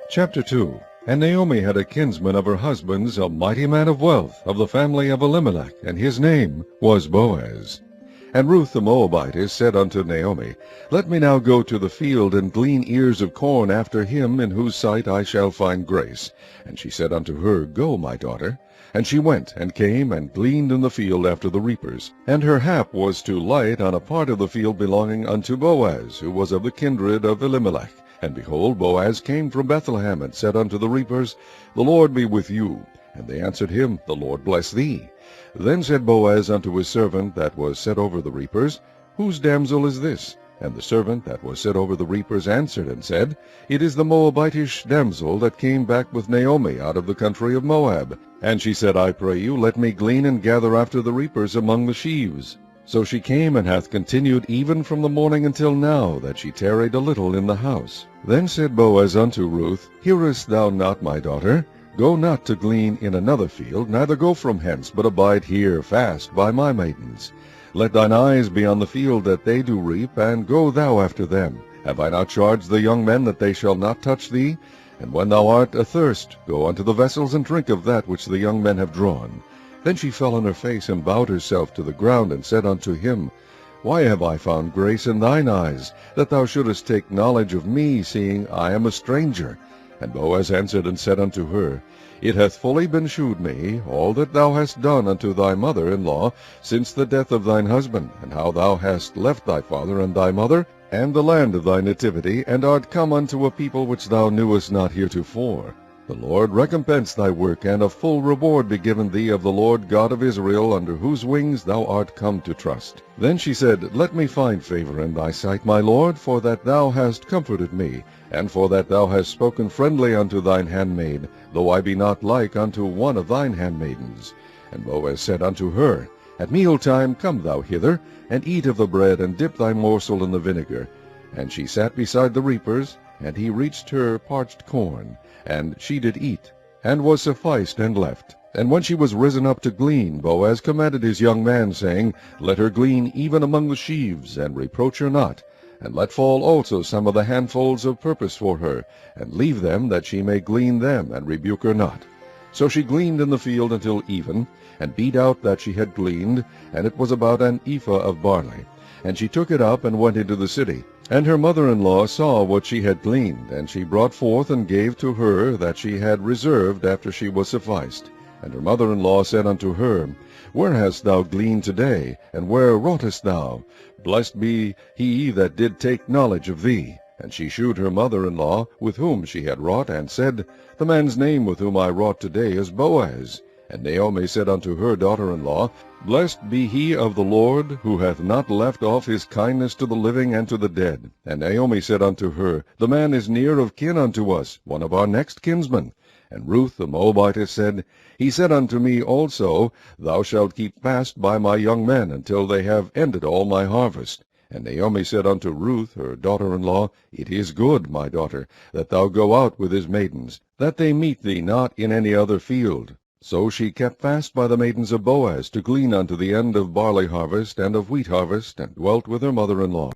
Chapter 2. And Naomi had a kinsman of her husband's, a mighty man of wealth, of the family of Elimelech, and his name was Boaz. And Ruth the Moabitess said unto Naomi, Let me now go to the field, and glean ears of corn after him, in whose sight I shall find grace. And she said unto her, Go, my daughter. And she went, and came, and gleaned in the field after the reapers. And her hap was to light on a part of the field belonging unto Boaz, who was of the kindred of Elimelech. And behold, Boaz came from Bethlehem, and said unto the reapers, The Lord be with you. And they answered him, The Lord bless thee. Then said Boaz unto his servant that was set over the reapers, Whose damsel is this? And the servant that was set over the reapers answered and said, It is the Moabitish damsel that came back with Naomi out of the country of Moab. And she said, I pray you, let me glean and gather after the reapers among the sheaves. So she came, and hath continued even from the morning until now, that she tarried a little in the house. Then said Boaz unto Ruth, Hearest thou not, my daughter? Go not to glean in another field, neither go from hence, but abide here fast by my maidens. Let thine eyes be on the field that they do reap, and go thou after them. Have I not charged the young men that they shall not touch thee? And when thou art athirst, go unto the vessels, and drink of that which the young men have drawn. Then she fell on her face, and bowed herself to the ground, and said unto him, Why have I found grace in thine eyes, that thou shouldest take knowledge of me, seeing I am a stranger? And Boaz answered and said unto her, It hath fully been shewed me, all that thou hast done unto thy mother-in-law, since the death of thine husband, and how thou hast left thy father and thy mother, and the land of thy nativity, and art come unto a people which thou knewest not heretofore. The Lord recompense thy work, and a full reward be given thee of the Lord God of Israel, under whose wings thou art come to trust. Then she said, Let me find favor in thy sight, my Lord, for that thou hast comforted me, and for that thou hast spoken friendly unto thine handmaid, though I be not like unto one of thine handmaidens. And Boaz said unto her, At mealtime come thou hither, and eat of the bread, and dip thy morsel in the vinegar. And she sat beside the reapers, and he reached her parched corn, and she did eat, and was sufficed, and left. And when she was risen up to glean, Boaz commanded his young man, saying, Let her glean even among the sheaves, and reproach her not. And let fall also some of the handfuls of purpose for her, and leave them, that she may glean them, and rebuke her not. So she gleaned in the field until even, and beat out that she had gleaned, and it was about an ephah of barley. And she took it up, and went into the city. And her mother-in-law saw what she had gleaned, and she brought forth and gave to her that she had reserved after she was sufficed. And her mother-in-law said unto her, Where hast thou gleaned today, and where wroughtest thou? Blessed be he that did take knowledge of thee. And she shewed her mother-in-law with whom she had wrought, and said, The man's name with whom I wrought today is Boaz. And Naomi said unto her daughter-in-law, Blessed be he of the Lord, who hath not left off his kindness to the living and to the dead. And Naomi said unto her, The man is near of kin unto us, one of our next kinsmen. And Ruth the Moabitess said, He said unto me also, Thou shalt keep fast by my young men, until they have ended all my harvest. And Naomi said unto Ruth her daughter-in-law, It is good, my daughter, that thou go out with his maidens, that they meet thee not in any other field. So she kept fast by the maidens of Boaz, to glean unto the end of barley harvest and of wheat harvest, and dwelt with her mother-in-law.